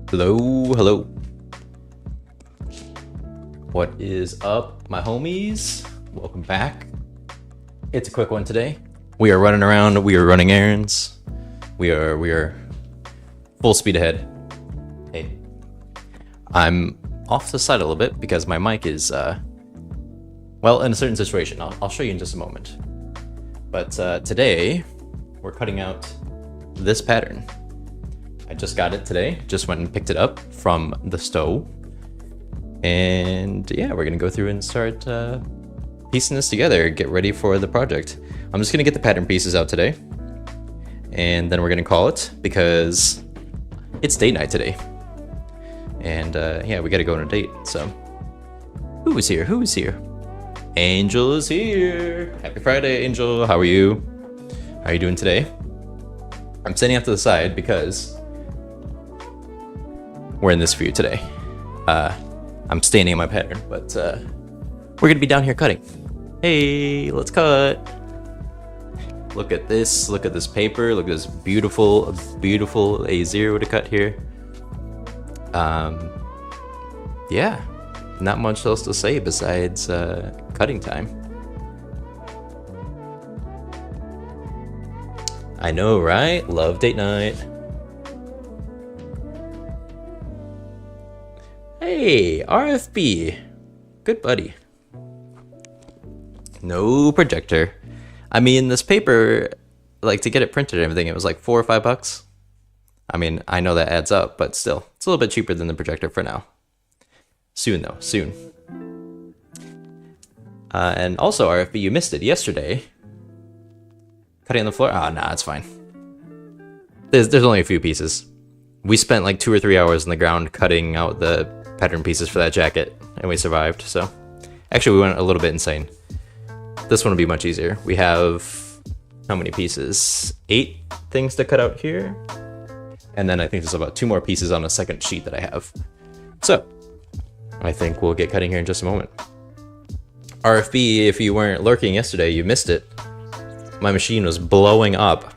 Hello, hello. What is up, my homies? Welcome back. It's a quick one today. We are running around, we are running errands. We are full speed ahead. Hey. I'm off to the side a little bit because my mic is well, in a certain situation. I'll show you in just a moment. But today we're cutting out this pattern. I just got it today, just went and picked it up from the store. And yeah, we're gonna go through and start piecing this together, get ready for the project. I'm just gonna get the pattern pieces out today. And then we're gonna call it because it's date night today. And yeah, we gotta go on a date, so. Who is here, who is here? Angel is here. Happy Friday, Angel, how are you? How are you doing today? I'm standing off to the side because we're in this for you today. I'm standing in my pattern, but we're gonna be down here cutting. Hey, let's cut. Look at this paper, look at this beautiful, beautiful A0 to cut here. Yeah, not much else to say besides cutting time. I know, right? Love date night. Hey, RFB. Good buddy. No projector. I mean, this paper, like to get it printed and everything, it was like $4 or $5. I mean, I know that adds up, but still, it's a little bit cheaper than the projector for now. Soon though, soon. And also, RFB, you missed it yesterday. Cutting on the floor? Ah, nah, it's fine. There's only a few pieces. We spent like 2 or 3 hours on the ground cutting out the pattern pieces for that jacket, and we survived, so. Actually, we went a little bit insane. This one will be much easier. We have, how many pieces? 8 things to cut out here. And then I think there's about 2 more pieces on a second sheet that I have. So, I think we'll get cutting here in just a moment. RFB, if you weren't lurking yesterday, you missed it. My machine was blowing up.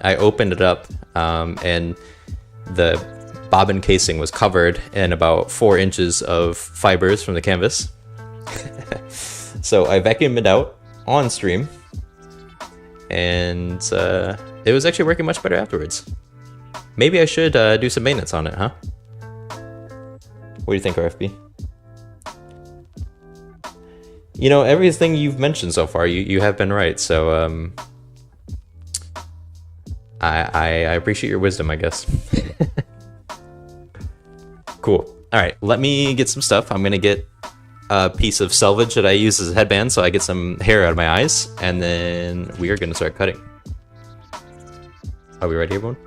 I opened it up, and the bobbin casing was covered in about 4 inches of fibers from the canvas. So I vacuumed it out on stream, and it was actually working much better afterwards. Maybe I should do some maintenance on it, huh? What do you think, RFB? You know, everything you've mentioned so far, you have been right, so I appreciate your wisdom, I guess. Cool. Alright, let me get some stuff. I'm gonna get a piece of selvage that I use as a headband so I get some hair out of my eyes, and then we are gonna start cutting. Are we ready, everyone?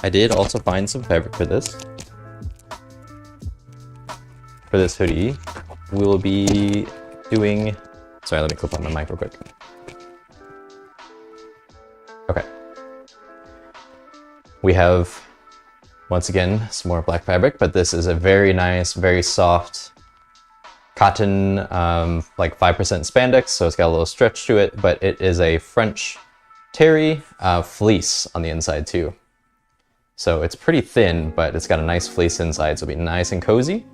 I did also find some fabric for this. For this hoodie, we will be doing... Sorry, let me clip on the mic real quick. Okay. We have, once again, some more black fabric, but this is a very nice, very soft cotton, like 5% spandex, so it's got a little stretch to it, but it is a French terry fleece on the inside too. So it's pretty thin, but it's got a nice fleece inside, so it'll be nice and cozy.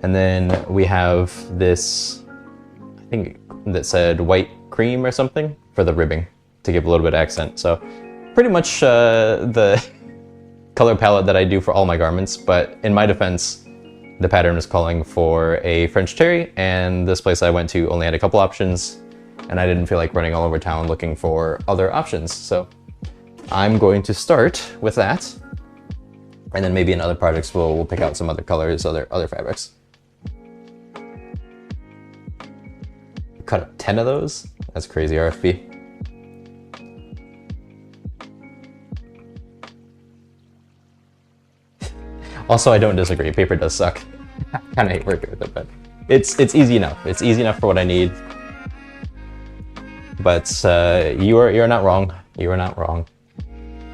And then we have this, I think that said white cream or something for the ribbing to give a little bit of accent. So pretty much the color palette that I do for all my garments, but in my defense, the pattern is calling for a French terry, and this place I went to only had a couple options, and I didn't feel like running all over town looking for other options. So I'm going to start with that, and then maybe in other projects we'll pick out some other colors, other fabrics. Cut up 10 of those? That's crazy, RFB. Also, I don't disagree. Paper does suck. I kind of hate working with it, but it's easy enough. It's easy enough for what I need. But you're not wrong. You are not wrong.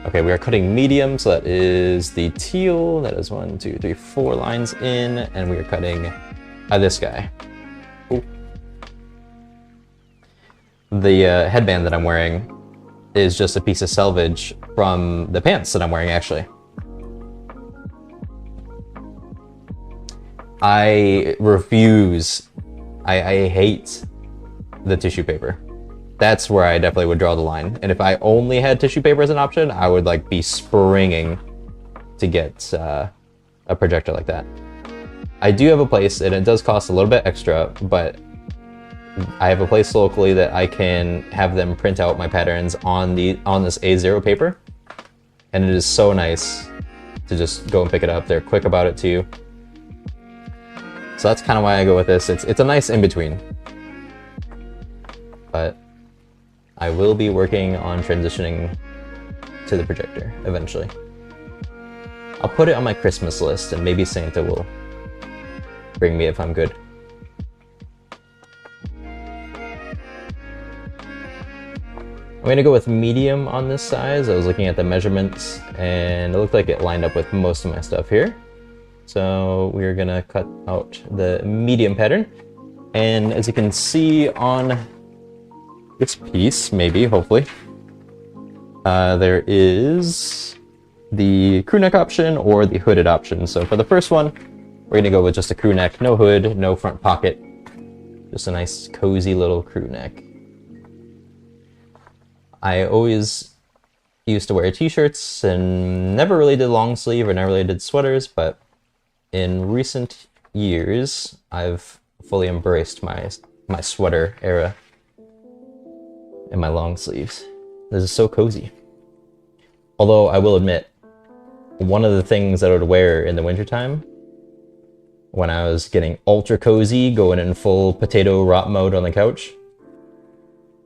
Okay, we are cutting medium, so that is the teal. That is 1, 2, 3, 4 lines in, and we are cutting this guy. Ooh. The headband that I'm wearing is just a piece of selvage from the pants that I'm wearing, actually. I refuse, I hate the tissue paper. That's where I definitely would draw the line. And if I only had tissue paper as an option, I would like be springing to get a projector like that. I do have a place, and it does cost a little bit extra, but I have a place locally that I can have them print out my patterns on this A0 paper. And it is so nice to just go and pick it up. They're quick about it too. So that's kind of why I go with this. It's a nice in-between. But I will be working on transitioning to the projector eventually. I'll put it on my Christmas list, and maybe Santa will bring me if I'm good. gonna go with medium on this size. I was looking at the measurements and it looked like it lined up with most of my stuff here. So we're gonna cut out the medium pattern. And as you can see on this piece, maybe, hopefully, there is the crew neck option or the hooded option. So for the first one, we're gonna go with just a crew neck, no hood, no front pocket. Just a nice cozy little crew neck. I always used to wear t-shirts and never really did long sleeve or never really did sweaters, but in recent years, I've fully embraced my sweater era and my long sleeves. This is so cozy. Although I will admit, one of the things that I would wear in the wintertime when I was getting ultra cozy, going in full potato rot mode on the couch,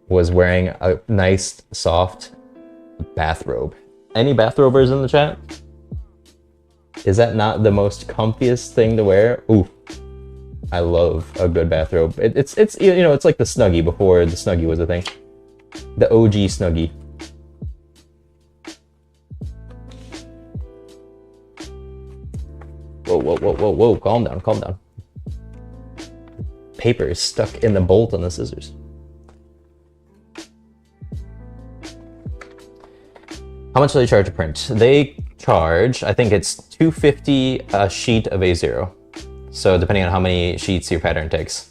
was wearing a nice, soft bathrobe. Any bathrobers in the chat? Is that not the most comfiest thing to wear? Ooh, I love a good bathrobe. It's you know, it's like the Snuggie before the Snuggie was a thing. The OG Snuggie. Whoa, calm down, calm down. Paper is stuck in the bolt on the scissors. How much do they charge to print? They charge, I think it's $2.50 a sheet of A0. So depending on how many sheets your pattern takes.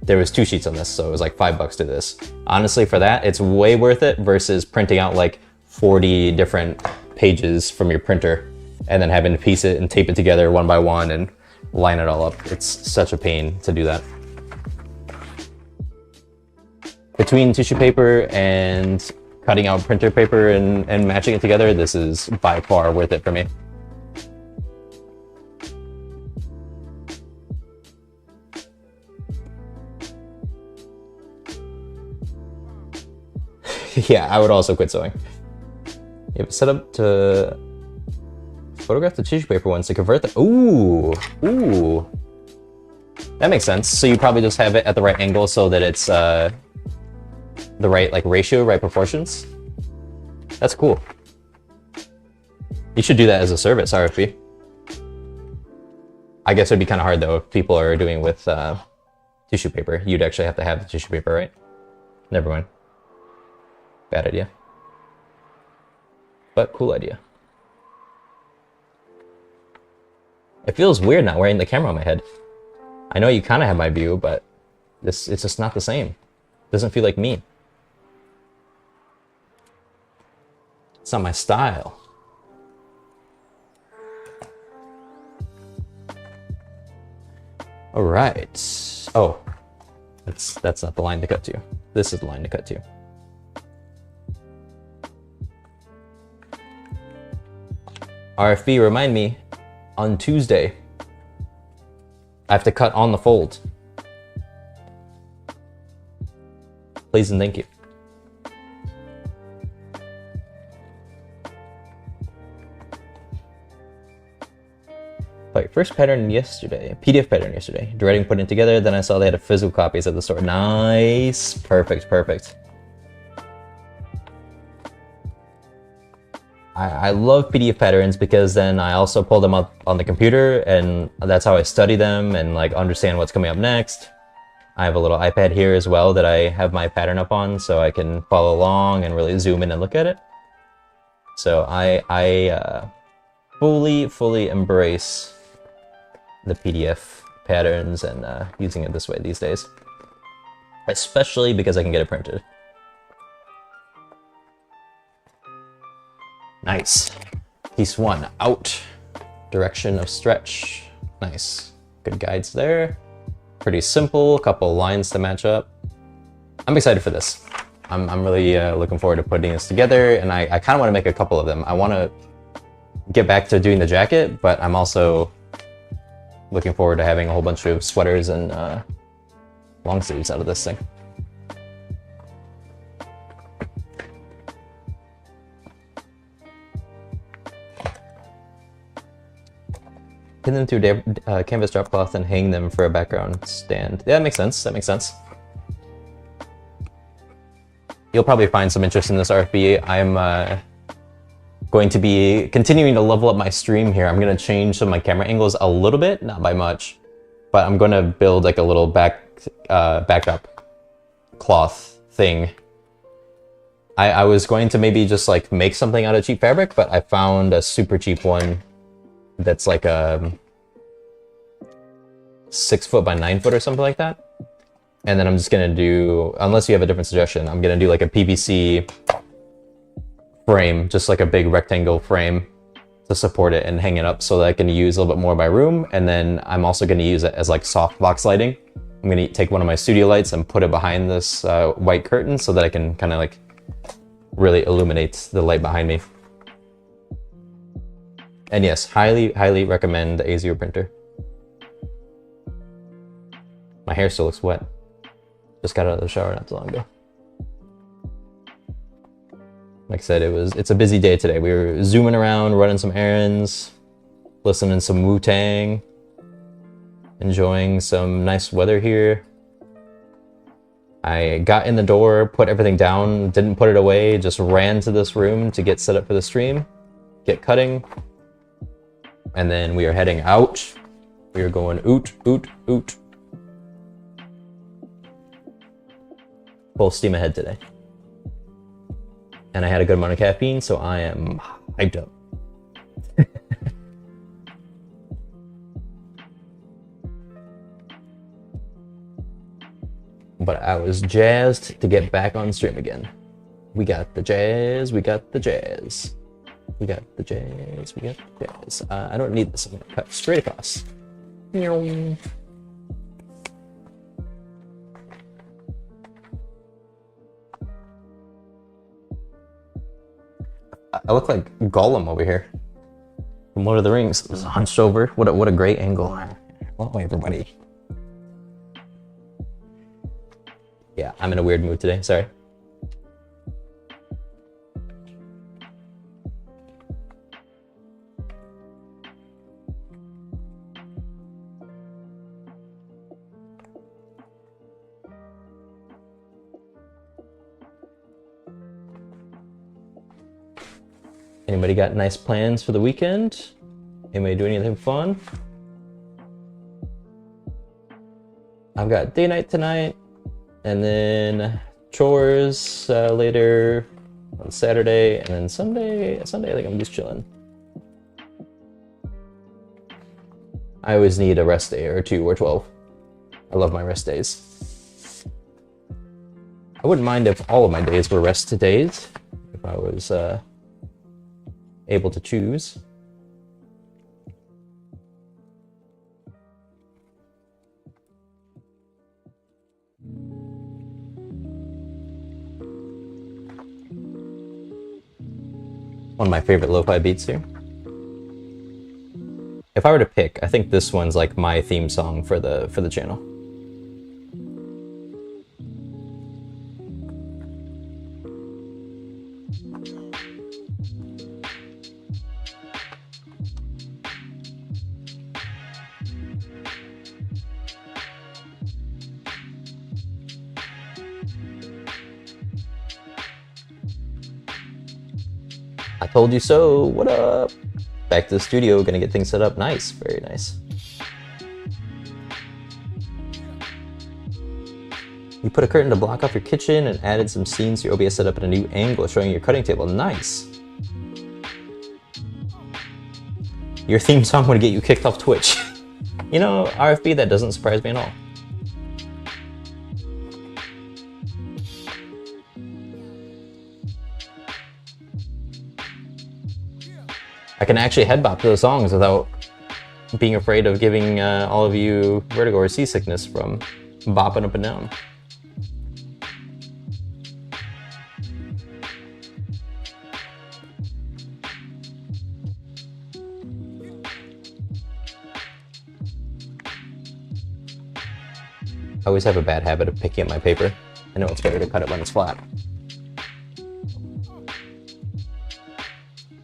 There was 2 sheets on this, so it was like $5 to this. Honestly, for that, it's way worth it versus printing out like 40 different pages from your printer and then having to piece it and tape it together one by one and line it all up. It's such a pain to do that. Between tissue paper and cutting out printer paper and matching it together, this is by far worth it for me. Yeah, I would also quit sewing. You have it set up to photograph the tissue paper ones to convert the... Ooh! That makes sense. So you probably just have it at the right angle so that it's the right like ratio, right proportions. That's cool. You should do that as a service, RFP. I guess it'd be kind of hard though if people are doing with tissue paper. You'd actually have to have the tissue paper, right? Never mind. Bad idea. But cool idea. It feels weird not wearing the camera on my head. I know you kind of have my view, but it's just not the same. It doesn't feel like me. It's not my style. All right. Oh, that's not the line to cut to. This is the line to cut to. RFB, remind me, on Tuesday, I have to cut on the fold. Please and thank you. Like, first pattern yesterday, PDF pattern yesterday. Dreading putting it together, then I saw they had a physical copies at the store. Nice, perfect, perfect. I love PDF patterns because then I also pull them up on the computer and that's how I study them and like understand what's coming up next. I have a little iPad here as well that I have my pattern up on so I can follow along and really zoom in and look at it. So I fully embrace the PDF patterns and using it this way these days. Especially because I can get it printed. Nice. Piece 1 out. Direction of stretch. Nice. Good guides there. Pretty simple. Couple lines to match up. I'm excited for this. I'm really looking forward to putting this together, and I kind of want to make a couple of them. I want to get back to doing the jacket, but I'm also looking forward to having a whole bunch of sweaters and long sleeves out of this thing. Pin them to a canvas drop cloth and hang them for a background stand. Yeah, that makes sense. That makes sense. you'll probably find some interest in this RFB. I'm going to be continuing to level up my stream here. I'm going to change some of my camera angles a little bit, not by much, but I'm going to build like a little backup cloth thing. I was going to maybe just like make something out of cheap fabric, but I found a super cheap one that's like a 6 foot by 9 foot or something like that. And then I'm just gonna do, unless you have a different suggestion, I'm gonna do like a PVC frame, just like a big rectangle frame to support it and hang it up so that I can use a little bit more of my room. And then I'm also gonna use it as like softbox lighting. I'm gonna take one of my studio lights and put it behind this white curtain so that I can kind of like really illuminate the light behind me. And yes, highly, highly recommend the A0 printer. My hair still looks wet. Just got out of the shower not too long ago. Like I said, it's a busy day today. We were zooming around, running some errands, listening to some Wu-Tang, enjoying some nice weather here. I got in the door, put everything down, didn't put it away, just ran to this room to get set up for the stream, get cutting, and then we are heading out. We are going oot, oot, oot. Full steam ahead today. And I had a good amount of caffeine, so I am hyped up. But I was jazzed to get back on stream again. We got the jazz, we got the jazz. We got the jazz, we got the jazz. I don't need this, I'm gonna cut straight across. I look like Gollum over here from Lord of the Rings. Just hunched over. What a great angle. Hello, everybody. Yeah, I'm in a weird mood today. Sorry. Anybody got nice plans for the weekend? Anybody do anything fun? I've got day night tonight, and then chores later on Saturday, and then Sunday I think I'm just chilling. I always need a rest day or 2 or 12. I love my rest days. I wouldn't mind if all of my days were rest days, if I was able to choose. One of my favorite lo-fi beats here. If I were to pick, I think this one's like my theme song for the channel. I told you so. What up? Back to the studio, gonna get things set up. Nice, very nice. You put a curtain to block off your kitchen and added some scenes to your OBS setup at a new angle, showing your cutting table. Nice. Your theme song would get you kicked off Twitch. You know, RFB, that doesn't surprise me at all. I can actually head bop to the songs without being afraid of giving all of you vertigo or seasickness from bopping up and down. I always have a bad habit of picking up my paper. I know it's better to cut it when it's flat.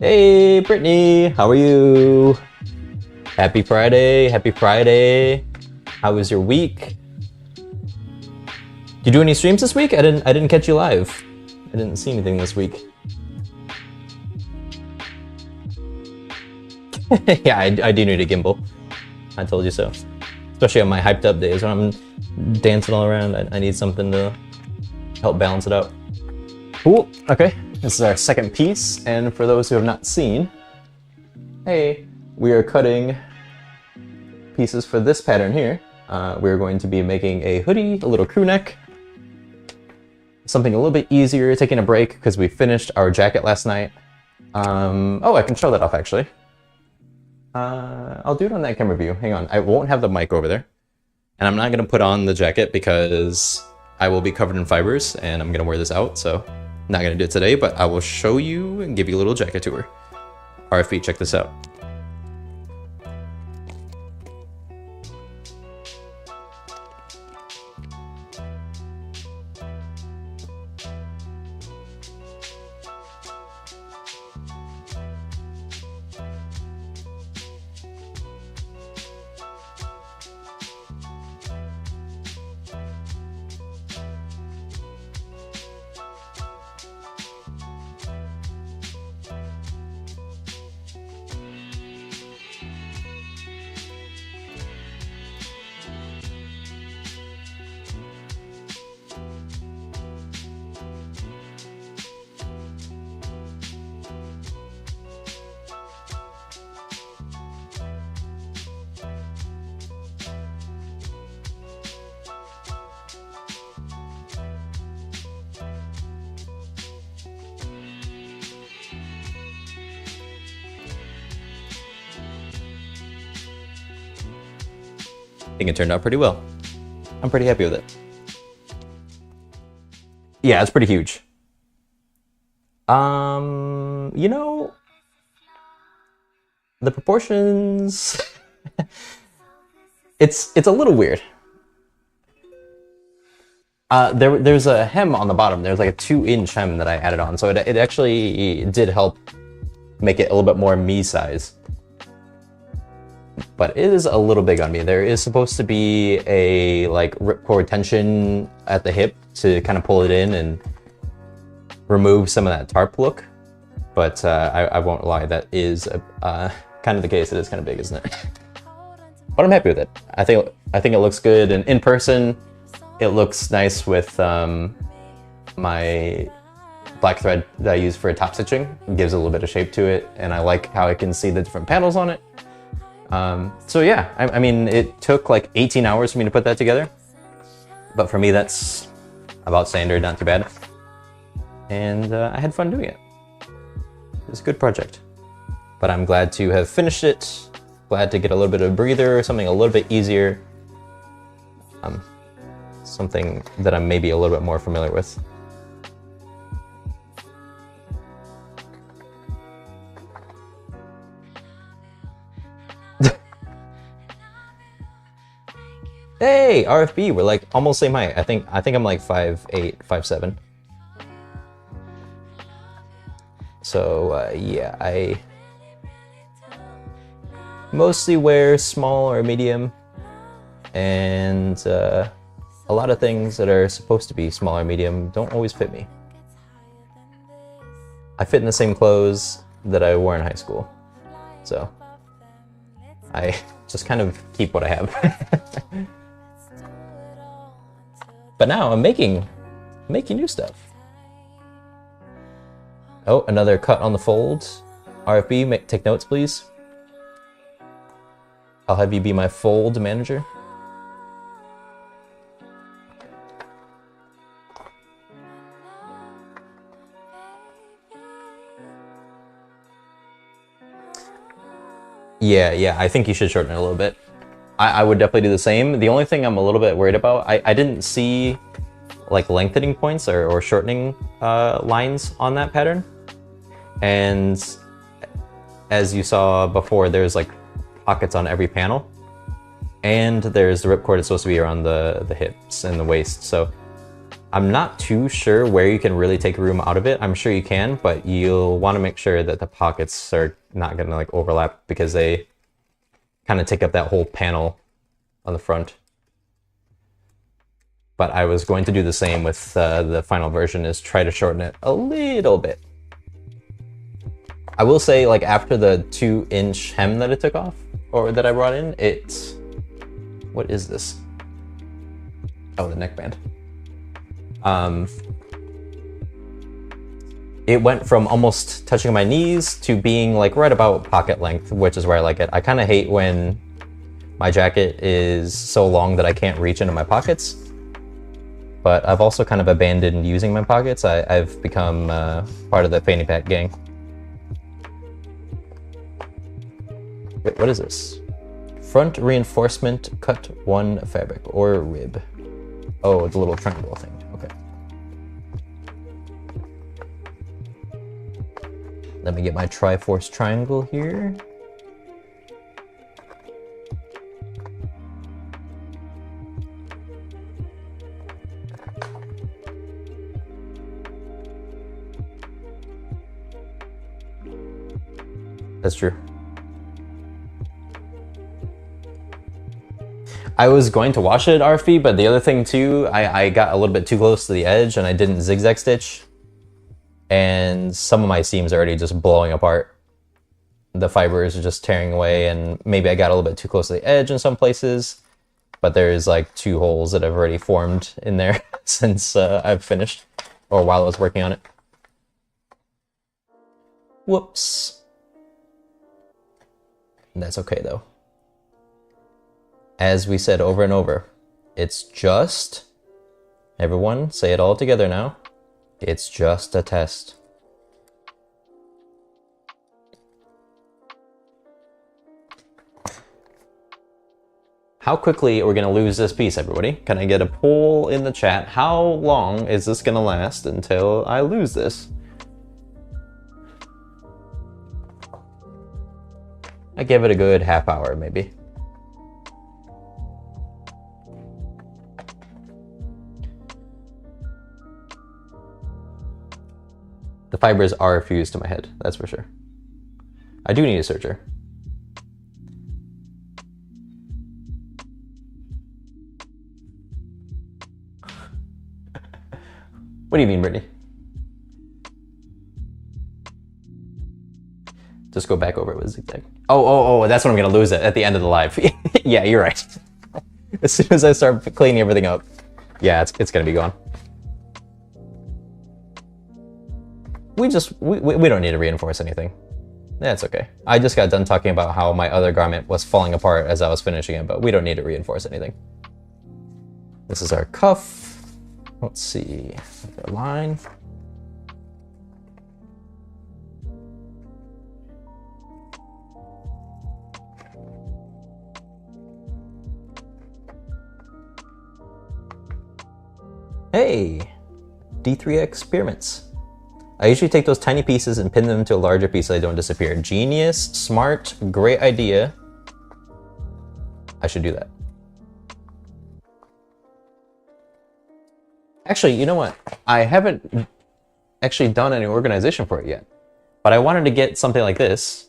Hey, Brittany, how are you? Happy Friday, happy Friday. How was your week? Did you do any streams this week? I didn't catch you live. I didn't see anything this week. Yeah, I do need a gimbal. I told you so. Especially on my hyped up days when I'm dancing all around, I need something to help balance it out. Cool, okay. This is our second piece, and for those who have not seen, hey, we are cutting pieces for this pattern here. We're going to be making a hoodie, a little crew neck, something a little bit easier, taking a break because we finished our jacket last night. Oh, I can show that off actually. I'll do it on that camera view. Hang on, I won't have the mic over there. And I'm not gonna put on the jacket because I will be covered in fibers and I'm gonna wear this out, so I'm not gonna do it today, but I will show you and give you a little jacket tour. RFB, check this out. I think it turned out pretty well. I'm pretty happy with it. Yeah, it's pretty huge. You know, the proportions, it's a little weird. There's a hem on the bottom. There's like a 2-inch hem that I added on, so it actually did help make it a little bit more me size. But it is a little big on me. There is supposed to be a like ripcord tension at the hip to kind of pull it in and remove some of that tarp look. But I won't lie, that is kind of the case. It is kind of big, isn't it? But I'm happy with it. I think it looks good, and in person, it looks nice with my black thread that I use for top stitching. It gives a little bit of shape to it, and I like how I can see the different panels on it. So yeah, I mean, it took like 18 hours for me to put that together, but for me that's about standard, not too bad. And I had fun doing it. It was a good project, but I'm glad to have finished it. Glad to get a little bit of a breather, something a little bit easier. Something that I'm maybe a little bit more familiar with. Hey, RFB, we're like almost same height. I think I'm like 5'8", 5'7". So yeah, I mostly wear small or medium, and a lot of things that are supposed to be small or medium don't always fit me. I fit in the same clothes that I wore in high school, so I just kind of keep what I have. But now I'm making new stuff. Oh, another cut on the fold. RFB, take notes, please. I'll have you be my fold manager. Yeah, I think you should shorten it a little bit. I would definitely do the same. The only thing I'm a little bit worried about, I didn't see like lengthening points or shortening lines on that pattern. And as you saw before, there's like pockets on every panel. And there's the ripcord is supposed to be around the hips and the waist. So I'm not too sure where you can really take room out of it. I'm sure you can, but you'll want to make sure that the pockets are not going to like overlap, because they kind of take up that whole panel on the front. but I was going to do the same with the final version, is try to shorten it a little bit. I will say, like, after the 2-inch hem that it took off, or that I brought in, it's... What is this? Oh, the neckband. It went from almost touching my knees to being like right about pocket length, which is where I like it. I kind of hate when my jacket is so long that I can't reach into my pockets, but I've also kind of abandoned using my pockets. I've become part of the fanny pack gang. Wait, what is this? Front reinforcement cut 1 fabric or rib. Oh, it's a little triangle thing. Okay. Let me get my Triforce triangle here. That's true. I was going to wash it at RFE, but the other thing too, I got a little bit too close to the edge and I didn't zigzag stitch. And some of my seams are already just blowing apart. The fibers are just tearing away, and maybe I got a little bit too close to the edge in some places, but there's like 2 holes that have already formed in there since I've finished, or while I was working on it. Whoops. That's okay though. As we said over and over, it's just, everyone say it all together now, it's just a test. How quickly are we gonna lose this piece, everybody? Can I get a poll in the chat? How long is this gonna last until I lose this? I give it a good half hour, maybe. The fibers are fused to my head, that's for sure. I do need a serger. What do you mean, Brittany? Just go back over it with zigzag. Oh, that's when I'm gonna lose it, at the end of the live. Yeah, you're right. As soon as I start cleaning everything up, yeah, it's gonna be gone. We don't need to reinforce anything. That's okay. I just got done talking about how my other garment was falling apart as I was finishing it, but we don't need to reinforce anything. This is our cuff. Let's see, our line. Hey, D3 experiments. I usually take those tiny pieces and pin them to a larger piece so they don't disappear. Genius, smart, great idea. I should do that. Actually, you know what? I haven't actually done any organization for it yet, but I wanted to get something like this.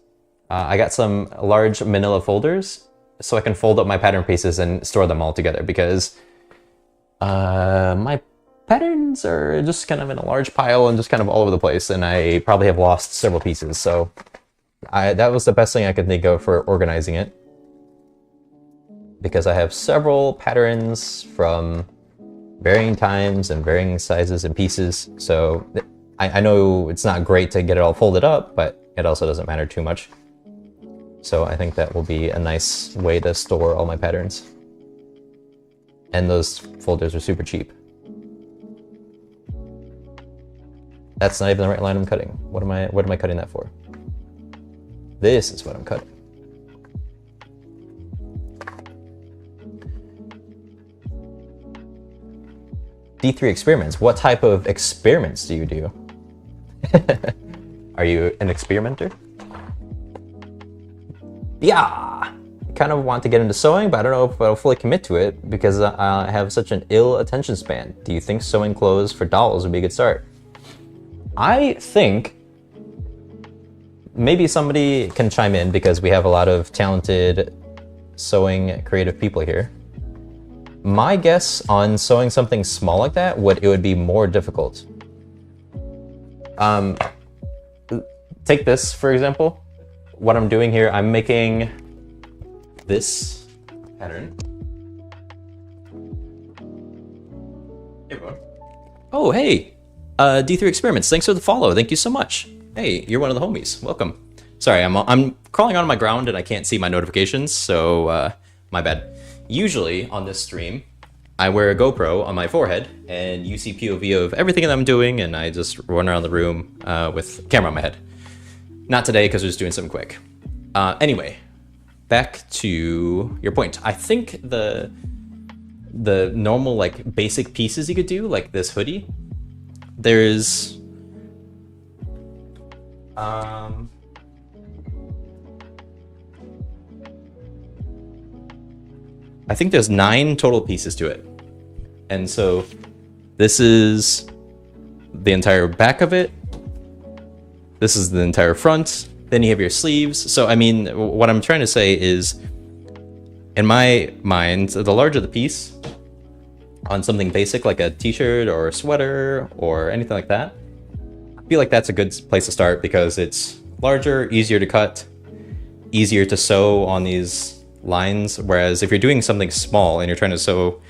I got some large manila folders so I can fold up my pattern pieces and store them all together, because my patterns are just kind of in a large pile and just kind of all over the place, and I probably have lost several pieces, so that was the best thing I could think of for organizing it, because I have several patterns from varying times and varying sizes and pieces, so I know it's not great to get it all folded up, but it also doesn't matter too much. So I think that will be a nice way to store all my patterns. And those folders are super cheap. That's not even the right line I'm cutting. What am I cutting that for? This is what I'm cutting. D3 experiments. What type of experiments do you do? Are you an experimenter? Yeah! I kind of want to get into sewing, but I don't know if I'll fully commit to it because I have such an ill attention span. Do you think sewing clothes for dolls would be a good start? I think maybe somebody can chime in, because we have a lot of talented sewing creative people here. My guess on sewing something small like that, it would be more difficult. Take this, for example. What I'm doing here, I'm making this pattern. Hey, everyone. Oh, hey, D3 Experiments, thanks for the follow. Thank you so much. Hey, you're one of the homies. Welcome. Sorry, I'm crawling on my ground and I can't see my notifications, so my bad. Usually on this stream, I wear a GoPro on my forehead and you see POV of everything that I'm doing, and I just run around the room with camera on my head. Not today because we're just doing something quick. Anyway, back to your point. I think the normal like basic pieces you could do, like this hoodie, there's I think there's 9 total pieces to it. And so this is the entire back of it. This is the entire front. Then you have your sleeves. So, I mean, what I'm trying to say is, in my mind, the larger the piece on something basic like a t-shirt or a sweater or anything like that, I feel like that's a good place to start because it's larger, easier to cut, easier to sew on these lines. Whereas if you're doing something small and you're trying to sew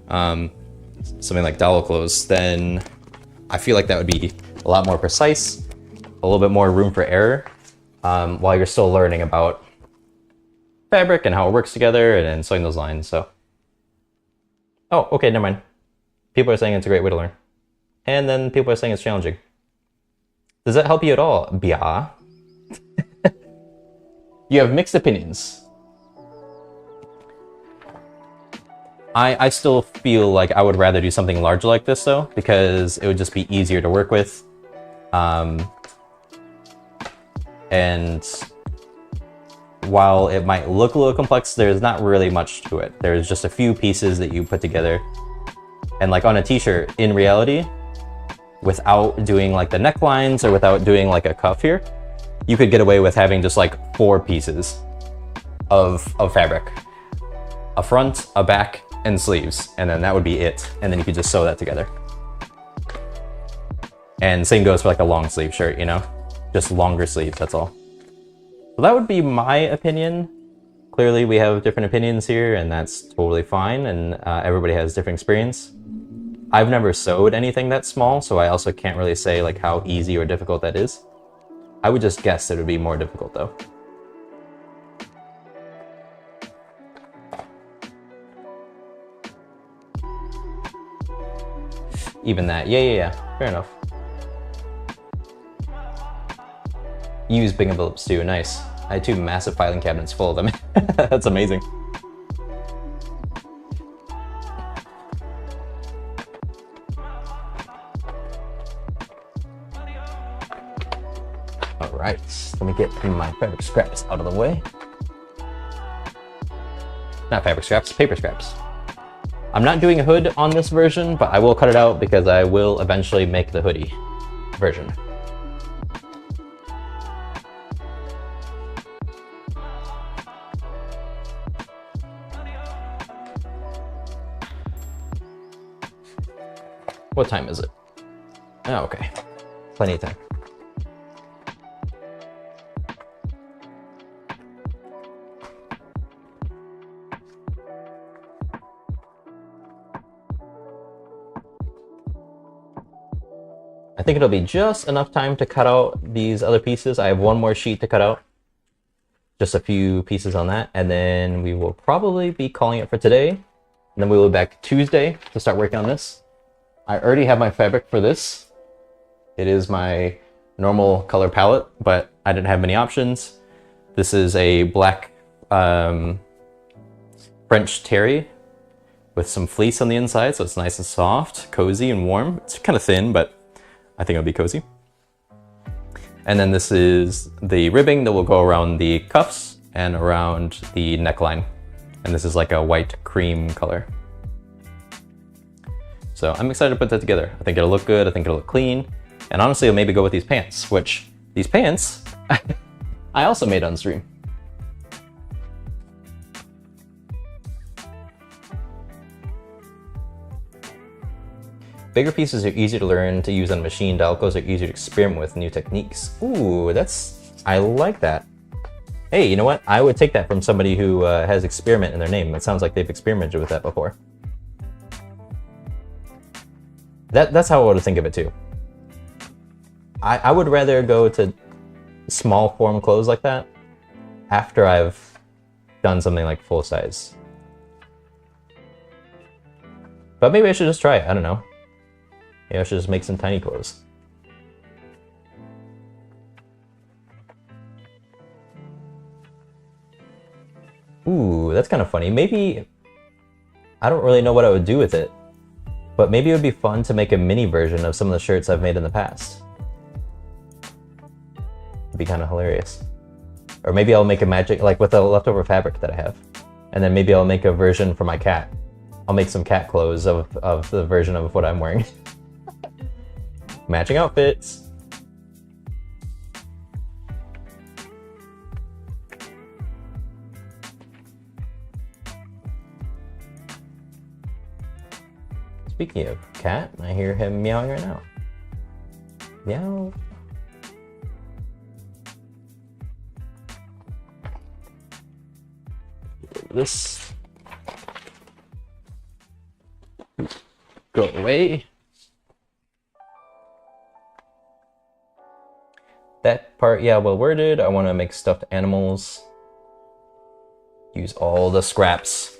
something like dowel clothes, then I feel like that would be a lot more precise, a little bit more room for error, while you're still learning about fabric and how it works together and sewing those lines. So, oh, okay, never mind. People are saying it's a great way to learn, and then people are saying it's challenging. Does that help you at all? Yeah. You have mixed opinions. I still feel like I would rather do something larger like this though, because it would just be easier to work with. And while it might look a little complex, there's not really much to it. There's just a few pieces that you put together. And like on a t-shirt, in reality, without doing like the necklines or without doing like a cuff here, you could get away with having just like 4 pieces of fabric. A front, a back, and sleeves, and then that would be it. And then you could just sew that together. And same goes for like a long sleeve shirt, you know? Just longer sleeves, that's all. So that would be my opinion. Clearly we have different opinions here, and that's totally fine, and everybody has different experience. I've never sewed anything that small, so I also can't really say like how easy or difficult that is. I would just guess it would be more difficult though. Even that, yeah, fair enough. You use big envelopes too, nice. I had 2 massive filing cabinets full of them. That's amazing. All right, let me get my fabric scraps out of the way. Not fabric scraps, paper scraps. I'm not doing a hood on this version, but I will cut it out because I will eventually make the hoodie version. What time is it? Oh, okay. Plenty of time. I think it'll be just enough time to cut out these other pieces. I have 1 more sheet to cut out. Just a few pieces on that. And then we will probably be calling it for today. And then we will be back Tuesday to start working on this. I already have my fabric for this. It is my normal color palette, but I didn't have many options. This is a black French terry with some fleece on the inside, so it's nice and soft, cozy and warm. It's kind of thin, but I think it'll be cozy. And then this is the ribbing that will go around the cuffs and around the neckline. And this is like a white cream color. So I'm excited to put that together. I think it'll look good, I think it'll look clean. And honestly, it'll maybe go with these pants, which these pants, I also made on stream. Bigger pieces are easier to learn to use on a machine. Dialcos are easier to experiment with new techniques. Ooh, I like that. Hey, you know what? I would take that from somebody who has experiment in their name. It sounds like they've experimented with that before. That's how I would think of it too. I would rather go to small form clothes like that after I've done something like full size. But maybe I should just try it. I don't know. Maybe I should just make some tiny clothes. Ooh, that's kind of funny. Maybe, I don't really know what I would do with it, but maybe it would be fun to make a mini version of some of the shirts I've made in the past. It'd be kind of hilarious. Or maybe I'll make a magic, like with the leftover fabric that I have. And then maybe I'll make a version for my cat. I'll make some cat clothes of the version of what I'm wearing. Matching outfits. Speaking of cat, I hear him meowing right now. Meow. This. Go away. That part, yeah, well worded. I want to make stuffed animals. Use all the scraps.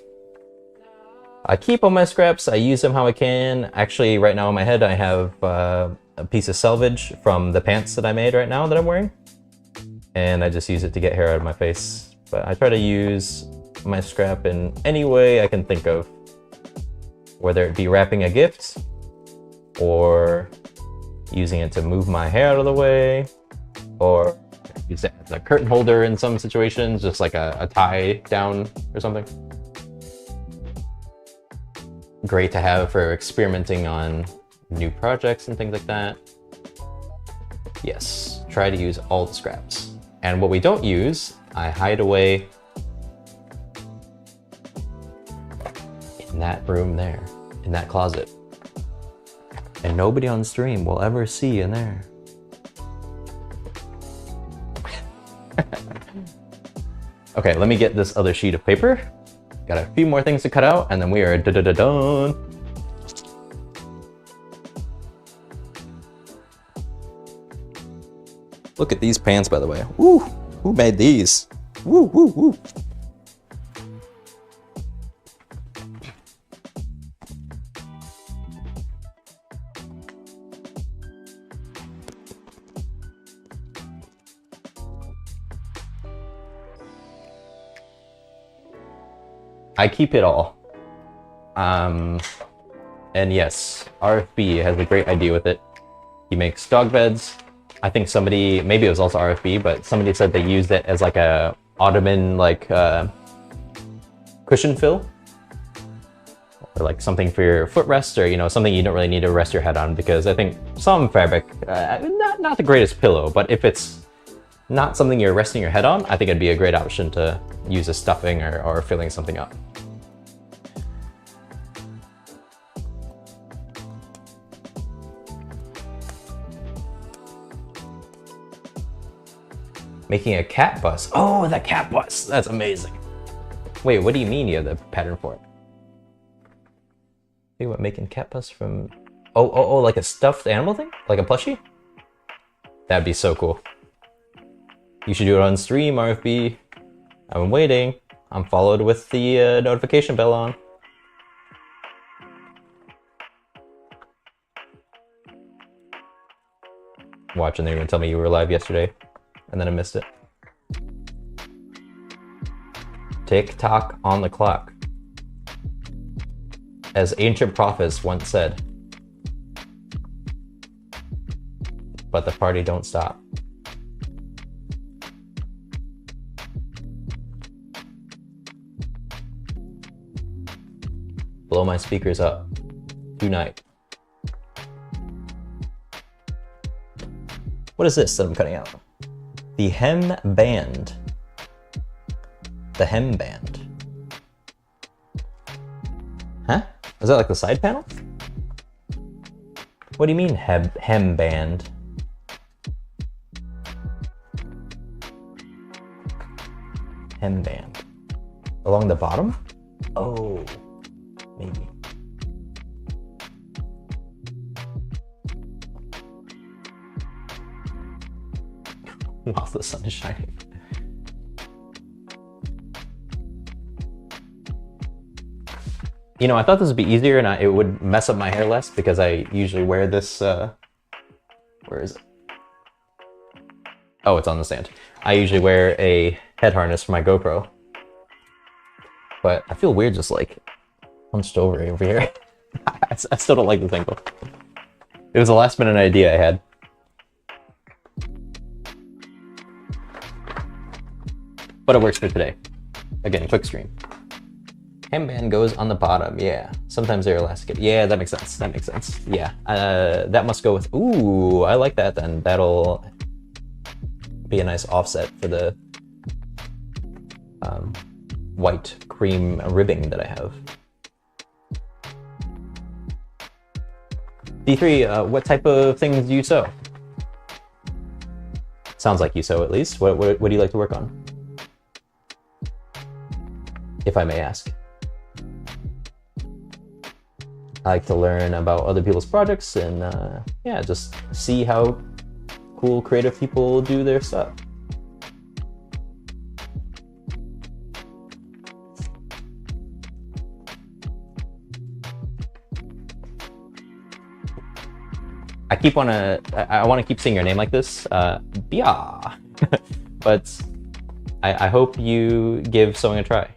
I keep all my scraps. I use them how I can. Actually, right now in my head, I have a piece of selvage from the pants that I made right now that I'm wearing. And I just use it to get hair out of my face. But I try to use my scrap in any way I can think of. Whether it be wrapping a gift, or using it to move my hair out of the way, or use it as a curtain holder in some situations, just like a tie down or something. Great to have for experimenting on new projects and things like that. Yes, try to use all the scraps. And what we don't use, I hide away in that room there, in that closet. And nobody on stream will ever see in there. Okay, let me get this other sheet of paper. Got a few more things to cut out, and then we are done. Look at these pants, by the way. Woo! Who made these? Woo, woo, woo. I keep it all. And yes, RFB has a great idea with it. He makes dog beds. I think somebody, maybe it was also RFB, but somebody said they used it as like a ottoman cushion fill. Or like something for your footrest, or you know, something you don't really need to rest your head on, because I think some fabric, not the greatest pillow, but if it's not something you're resting your head on, I think it'd be a great option to use as stuffing or filling something up. Making a cat bus. Oh, that cat bus. That's amazing. Wait, what do you mean you have the pattern for it? Wait, what, making cat bus from... Oh, like a stuffed animal thing? Like a plushie? That'd be so cool. You should do it on stream, RFB. I'm waiting. I'm followed with the notification bell on. Watch, and they're gonna tell me you were live yesterday, and then I missed it. Tick-tock on the clock. As ancient prophets once said. But the party don't stop. Blow my speakers up tonight. What is this that I'm cutting out? The hem band. The hem band. Huh? Is that like the side panel? What do you mean hemband? Hemband. Along the bottom? Oh, maybe. While the sun is shining. You know, I thought this would be easier and it would mess up my hair less because I usually wear this, where is it? Oh, it's on the stand. I usually wear a head harness for my GoPro. But I feel weird just like hunched over here. I still don't like this angle. It was a last minute idea I had. But it works for today. Again, quick stream. Hemband goes on the bottom, yeah. Sometimes they're elastic. Yeah, that makes sense. That makes sense. Yeah, that must go with. Ooh, I like that. Then that'll be a nice offset for the white cream ribbing that I have. D3, what type of things do you sew? Sounds like you sew at least. What do you like to work on? If I may ask. I like to learn about other people's projects and yeah, just see how cool creative people do their stuff. I want to keep saying your name like this, Bia. But I hope you give sewing a try.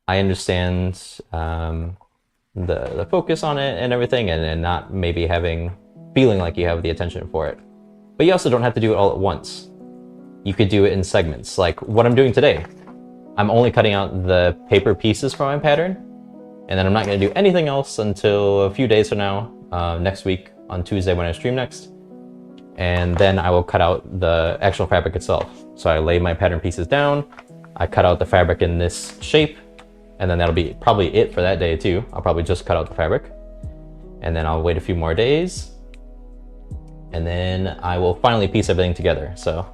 I understand the focus on it and everything, and not maybe feeling like you have the attention for it. But you also don't have to do it all at once. You could do it in segments, like what I'm doing today. I'm only cutting out the paper pieces from my pattern, and then I'm not going to do anything else until a few days from now, next week on Tuesday when I stream next. And then I will cut out the actual fabric itself. So I lay my pattern pieces down, I cut out the fabric in this shape, and then that'll be probably it for that day too. I'll probably just cut out the fabric. And then I'll wait a few more days. And then I will finally piece everything together. So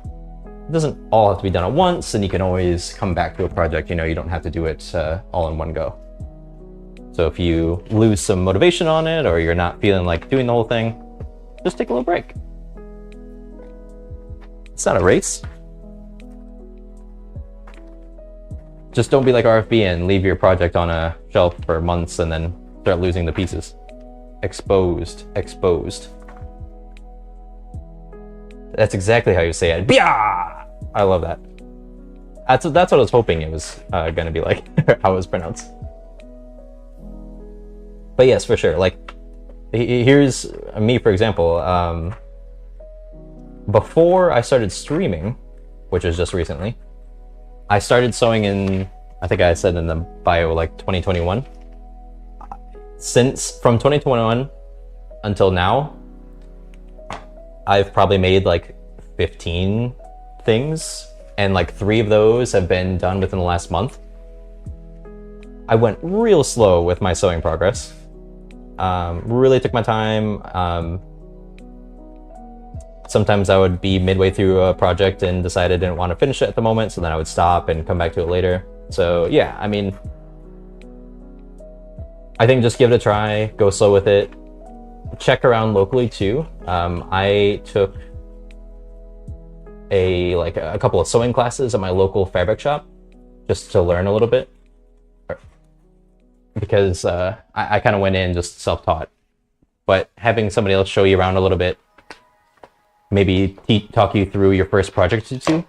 it doesn't all have to be done at once, and you can always come back to a project. You know, you don't have to do it all in one go. So if you lose some motivation on it, or you're not feeling like doing the whole thing, just take a little break. It's not a race. Just don't be like RFB and leave your project on a shelf for months and then start losing the pieces. Exposed. That's exactly how you say it. Bia! I love that. That's what I was hoping it was gonna be like, how it was pronounced. But yes, for sure. Like, here's me, for example. Before I started streaming, which was just recently, I started sewing in, I think I said in the bio, like 2021. From 2021 until now, I've probably made like 15 things, and like 3 of those have been done within the last month. I went real slow with my sewing progress. Really took my time. Sometimes I would be midway through a project and decide I didn't want to finish it at the moment, so then I would stop and come back to it later. So yeah, I mean, I think just give it a try, go slow with it. Check around locally too. I took a couple of sewing classes at my local fabric shop just to learn a little bit, because I kind of went in just self-taught. But having somebody else show you around a little bit, maybe talk you through your first project or two,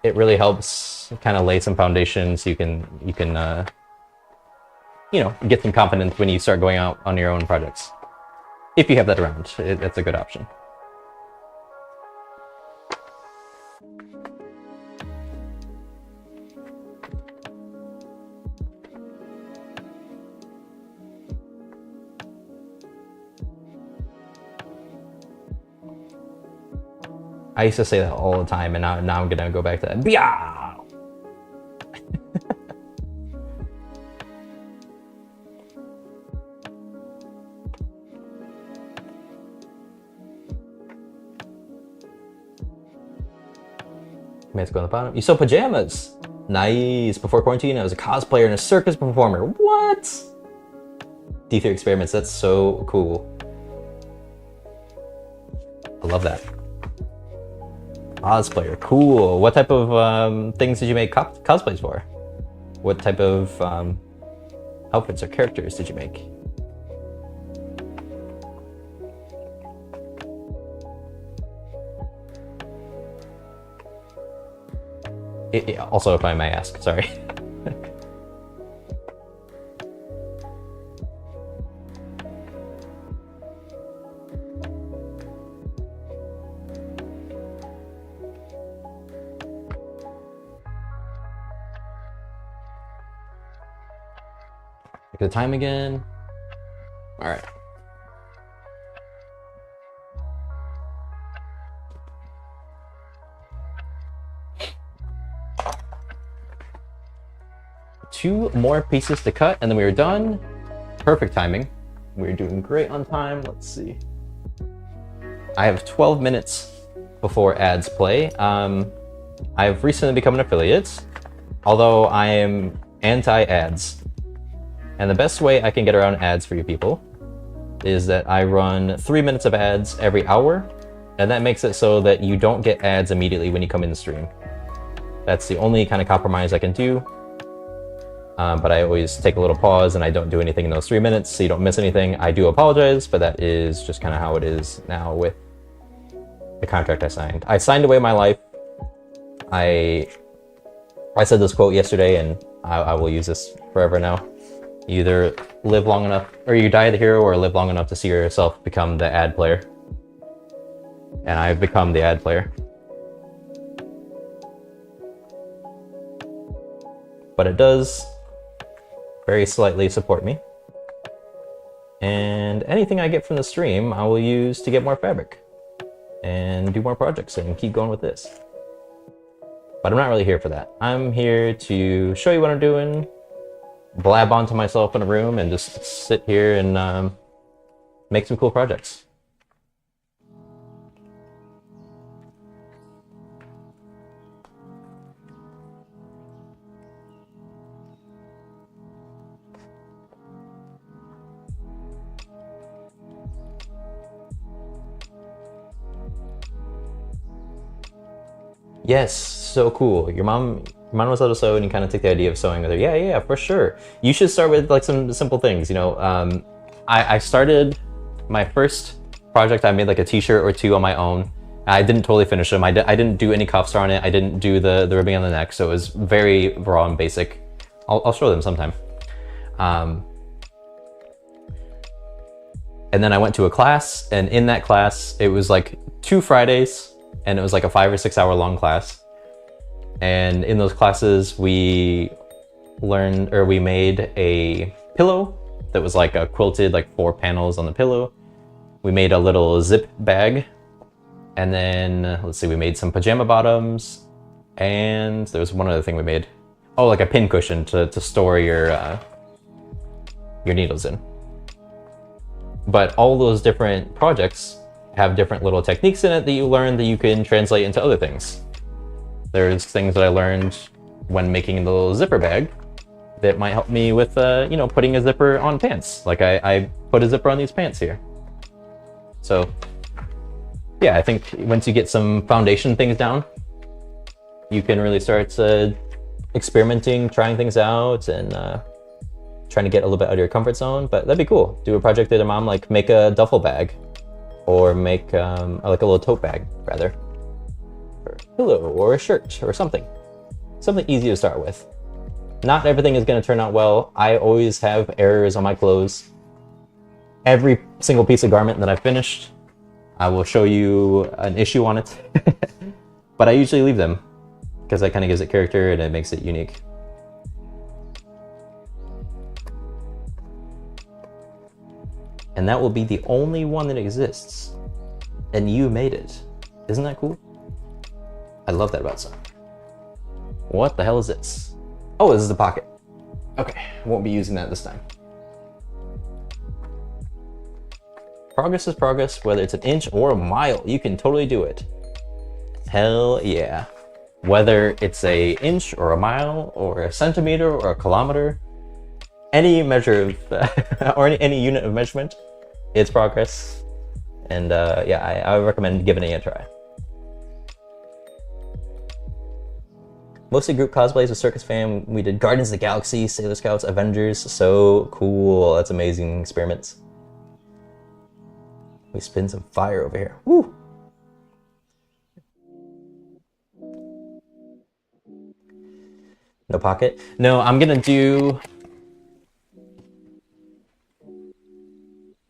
it really helps kind of lay some foundations. You can you know, get some confidence when you start going out on your own projects. If you have that around, that's a good option. I used to say that all the time, and now I'm gonna go back to that. Bia! Man's go on the bottom. You sell pajamas. Nice. Before quarantine, I was a cosplayer and a circus performer. What? D3 experiments. That's so cool. I love that. Cosplayer. Cool. What type of things did you make cosplays for? What type of outfits or characters did you make? Also, if I may ask, sorry. Look at the time again. All right. Two more pieces to cut and then we are done. Perfect timing. We're doing great on time. Let's see. I have 12 minutes before ads play. I've recently become an affiliate, although I am anti-ads. And the best way I can get around ads for you people is that I run 3 minutes of ads every hour, and that makes it so that you don't get ads immediately when you come in the stream. That's the only kind of compromise I can do. But I always take a little pause and I don't do anything in those 3 minutes so you don't miss anything. I do apologize, but that is just kind of how it is now with the contract I signed. I signed away my life. I said this quote yesterday and I will use this forever now. You either live long enough, or you die the hero, or live long enough to see yourself become the ad player. And I've become the ad player. But it does very slightly support me. And anything I get from the stream, I will use to get more fabric and do more projects and keep going with this. But I'm not really here for that. I'm here to show you what I'm doing, blab onto myself in a room, and just sit here and make some cool projects. Yes, so cool. Your mom knows how to sew, and you kind of take the idea of sewing with her. Yeah, for sure. You should start with like some simple things. You know, I started my first project. I made like a t-shirt or two on my own. I didn't totally finish them. I didn't do any cuffs on it. I didn't do the ribbing on the neck, so it was very raw and basic. I'll show them sometime. And then I went to a class, and in that class, it was like 2 Fridays. And it was like a 5 or 6 hour long class. And in those classes, we made a pillow that was like a quilted, like 4 panels on the pillow. We made a little zip bag. And then, let's see, we made some pajama bottoms. And there was one other thing we made. Oh, like a pin cushion to store your needles in. But all those different projects have different little techniques in it that you learn that you can translate into other things. There's things that I learned when making the little zipper bag that might help me with, you know, putting a zipper on pants. Like I put a zipper on these pants here. So yeah, I think once you get some foundation things down, you can really start experimenting, trying things out, and trying to get a little bit out of your comfort zone. But that'd be cool. Do a project that a mom, like make a duffel bag. Or make like a little tote bag, rather. Or a pillow, or a shirt, or something. Something easy to start with. Not everything is going to turn out well. I always have errors on my clothes. Every single piece of garment that I've finished, I will show you an issue on it. But I usually leave them, because that kind of gives it character and it makes it unique. And that will be the only one that exists. And you made it. Isn't that cool? I love that about some. What the hell is this? Oh, this is the pocket. Okay, won't be using that this time. Progress is progress, whether it's an inch or a mile. You can totally do it. Hell yeah. Whether it's a inch or a mile or a centimeter or a kilometer, any measure of, or any unit of measurement, it's progress. And yeah, I would recommend giving it a try. Mostly group cosplays with Circus Fam. We did Guardians of the Galaxy, Sailor Scouts, Avengers. So cool. That's amazing experiments. We spin some fire over here. Woo! No pocket? No, I'm gonna do...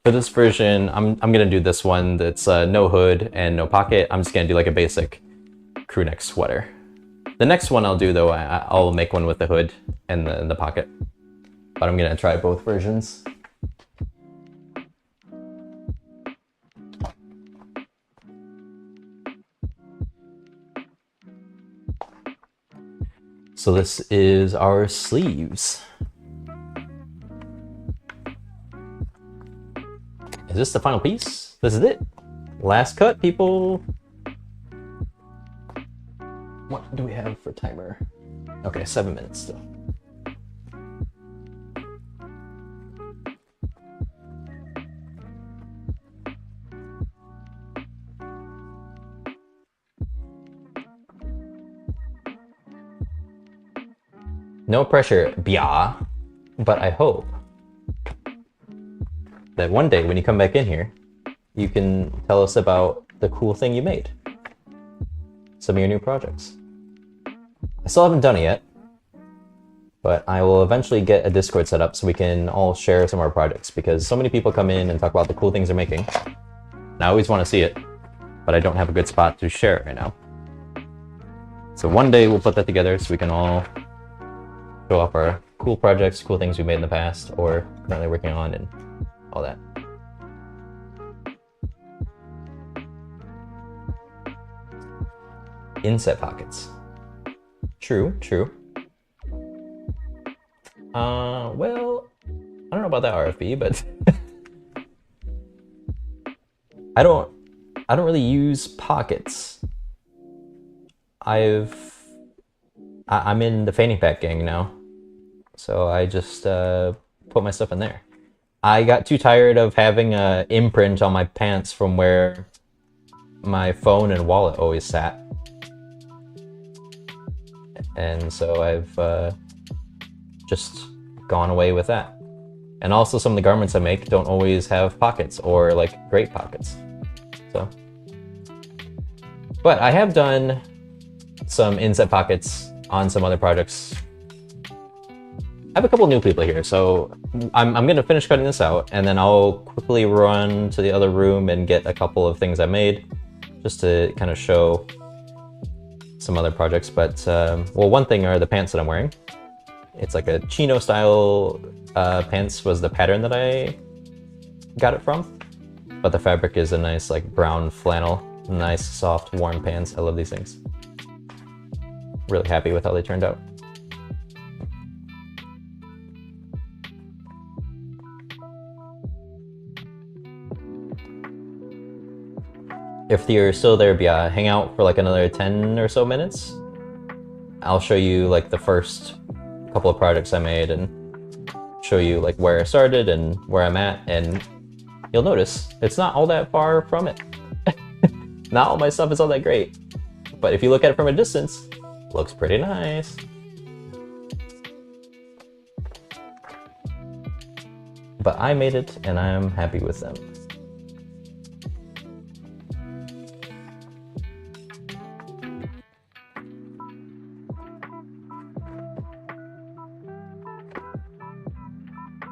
For this version, I'm gonna do this one that's no hood and no pocket. I'm just gonna do like a basic crew neck sweater. The next one I'll do though, I'll make one with the hood and the pocket. But I'm gonna try both versions. So this is our sleeves. Is this the final piece? This is it. Last cut, people. What do we have for timer? Okay, 7 minutes still. No pressure, bia, but I hope that one day when you come back in here, you can tell us about the cool thing you made. Some of your new projects. I still haven't done it yet, but I will eventually get a Discord set up so we can all share some of our projects, because so many people come in and talk about the cool things they're making. And I always want to see it, but I don't have a good spot to share it right now. So one day we'll put that together so we can all show off our cool projects, cool things we made in the past or currently working on and all that. Inset pockets. True, true. Well, I don't know about that RFB, but I don't really use pockets. I'm in the fanny pack gang now, so I just put my stuff in there. I got too tired of having an imprint on my pants from where my phone and wallet always sat. And so I've just gone away with that. And also some of the garments I make don't always have pockets or like great pockets. So, but I have done some inset pockets on some other projects. I have a couple new people here, so I'm gonna finish cutting this out and then I'll quickly run to the other room and get a couple of things I made just to kind of show some other projects. But well, one thing are the pants that I'm wearing. It's like a chino style pants was the pattern that I got it from, but the fabric is a nice like brown flannel, nice soft warm pants. I love these things. Really happy with how they turned out. If you're still there, yeah, hang out for like another 10 or so minutes. I'll show you like the first couple of projects I made and show you like where I started and where I'm at, and you'll notice it's not all that far from it. Not all my stuff is all that great, but if you look at it from a distance, it looks pretty nice. But I made it and I'm happy with them.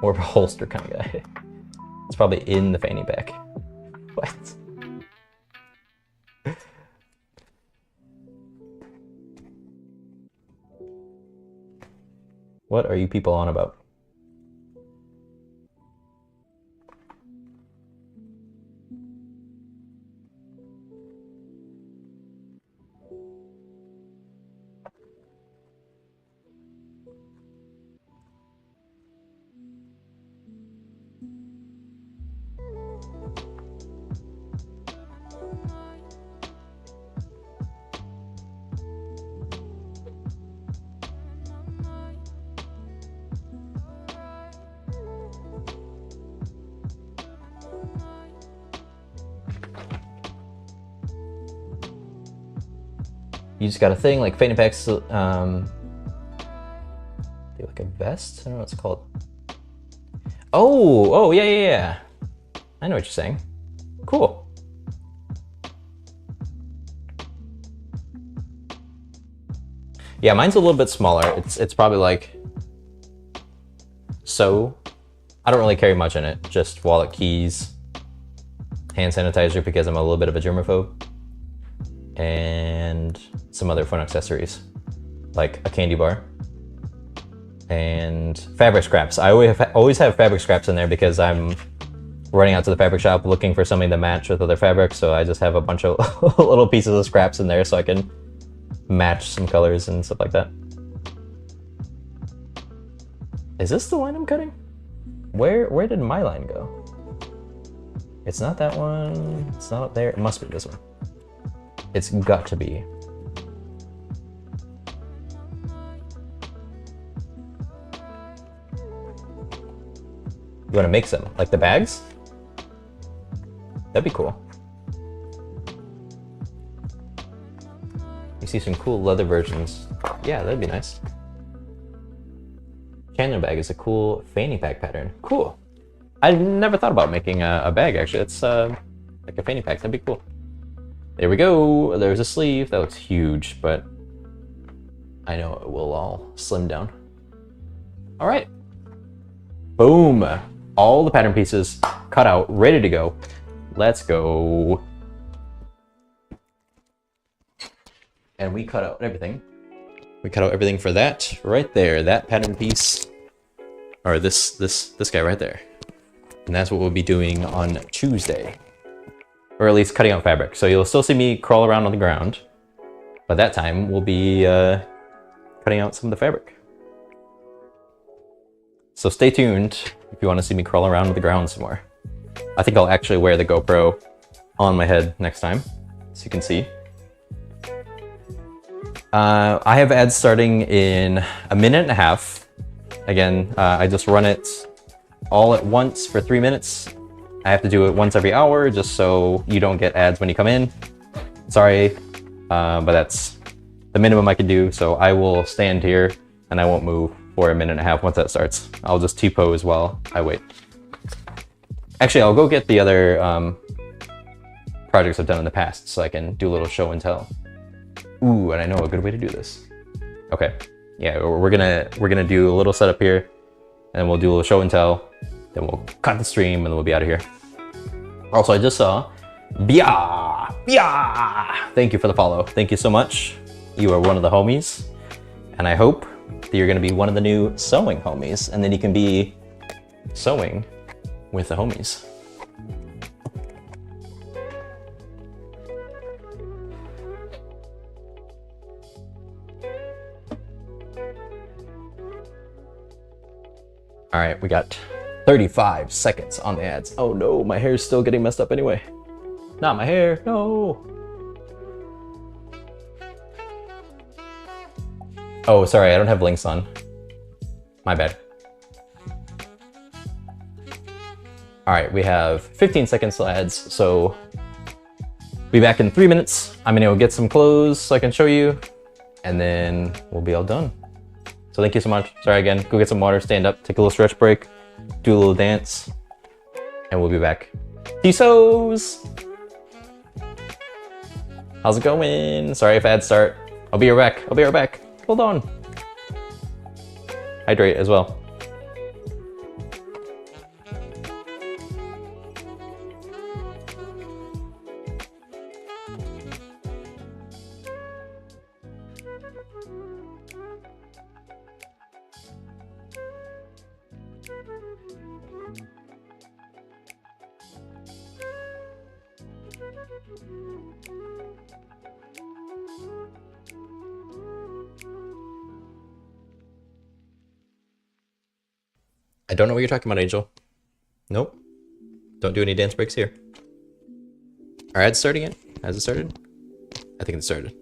More of a holster kind of guy. It's probably in the fanny pack. What? What are you people on about? You just got a thing like fanny packs. They like a vest. I don't know what it's called. Oh, yeah. I know what you're saying. Cool. Yeah, mine's a little bit smaller. It's probably like so. I don't really carry much in it. Just wallet, keys, hand sanitizer because I'm a little bit of a germaphobe, and some other phone accessories like a candy bar and fabric scraps. I always have fabric scraps in there because I'm running out to the fabric shop looking for something to match with other fabrics, so I just have a bunch of little pieces of scraps in there so I can match some colors and stuff like that. Is this the line I'm cutting? Where did my line go? It's not that one. It's not up there. It must be this one. It's got to be. You want to mix them? Like the bags? That'd be cool. You see some cool leather versions. Yeah, that'd be nice. Chandler bag is a cool fanny pack pattern. Cool. I never thought about making a bag, actually. It's like a fanny pack. That'd be cool. There we go. There's a sleeve. That looks huge, but I know it will all slim down. All right. Boom. All the pattern pieces cut out, ready to go. Let's go. And we cut out everything. We cut out everything for that right there. That pattern piece, or this guy right there. And that's what we'll be doing on Tuesday. Or at least cutting out fabric. So you'll still see me crawl around on the ground. But that time we'll be cutting out some of the fabric. So stay tuned if you want to see me crawl around on the ground some more. I think I'll actually wear the GoPro on my head next time, so you can see. I have ads starting in 1.5 minutes. Again, I just run it all at once for 3 minutes. I have to do it once every hour just so you don't get ads when you come in. Sorry, but that's the minimum I can do. So I will stand here and I won't move for 1.5 minutes once that starts. I'll just T-pose while I wait. Actually, I'll go get the other projects I've done in the past so I can do a little show and tell. Ooh, and I know a good way to do this. Okay, yeah, we're gonna do a little setup here, and we'll do a little show and tell. Then we'll cut the stream, and then we'll be out of here. Also, I just saw Bia. Thank you for the follow. Thank you so much. You are one of the homies, and I hope that you're gonna be one of the new sewing homies, and then you can be sewing with the homies. All right, we got 35 seconds on the ads. Oh no, my hair's still getting messed up anyway. Not my hair, no. Oh, sorry, I don't have links on. My bad. All right, we have 15 seconds till ads, so be back in 3 minutes. I'm gonna go get some clothes so I can show you, and then we'll be all done. So thank you so much. Sorry again, go get some water, stand up, take a little stretch break, do a little dance, and we'll be back. Peace-os! How's it going? Sorry if ads start. I'll be right back. I'll be right back. Hold on. Hydrate as well. I don't know what you're talking about, Angel. Nope. Don't do any dance breaks here. Are ads starting yet? Has it started? I think it started.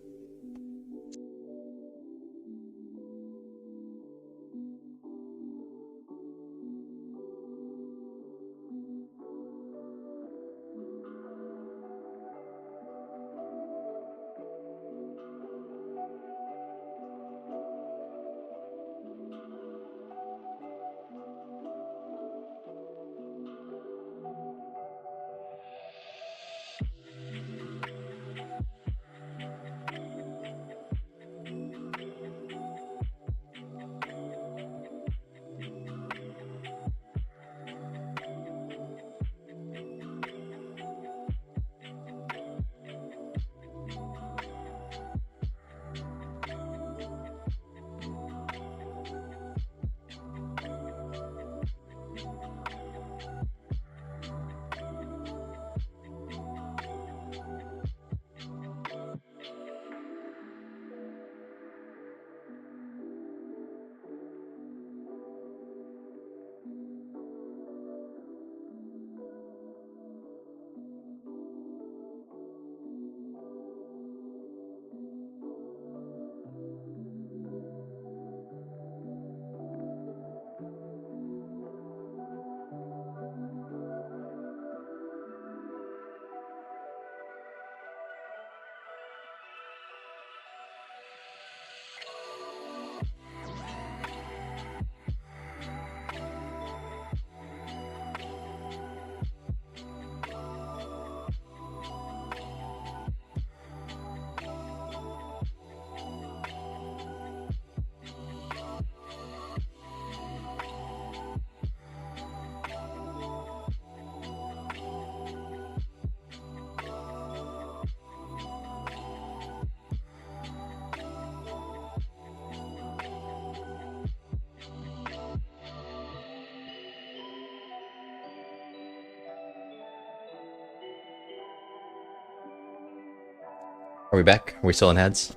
we back? Are we still in heads?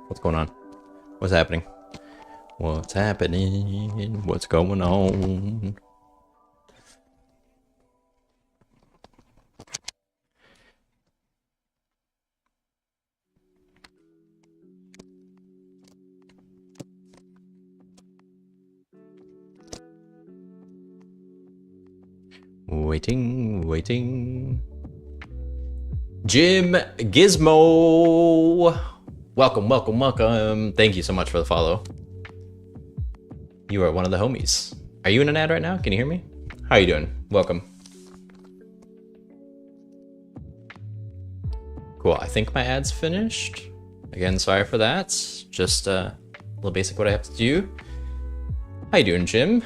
What's going on? What's happening? What's happening? What's going on? Waiting. Jim Gizmo! Welcome. Thank you so much for the follow. You are one of the homies. Are you in an ad right now? Can you hear me? How are you doing? Welcome. Cool, I think my ad's finished. Again, sorry for that. Just a little basic what I have to do. How you doing, Jim?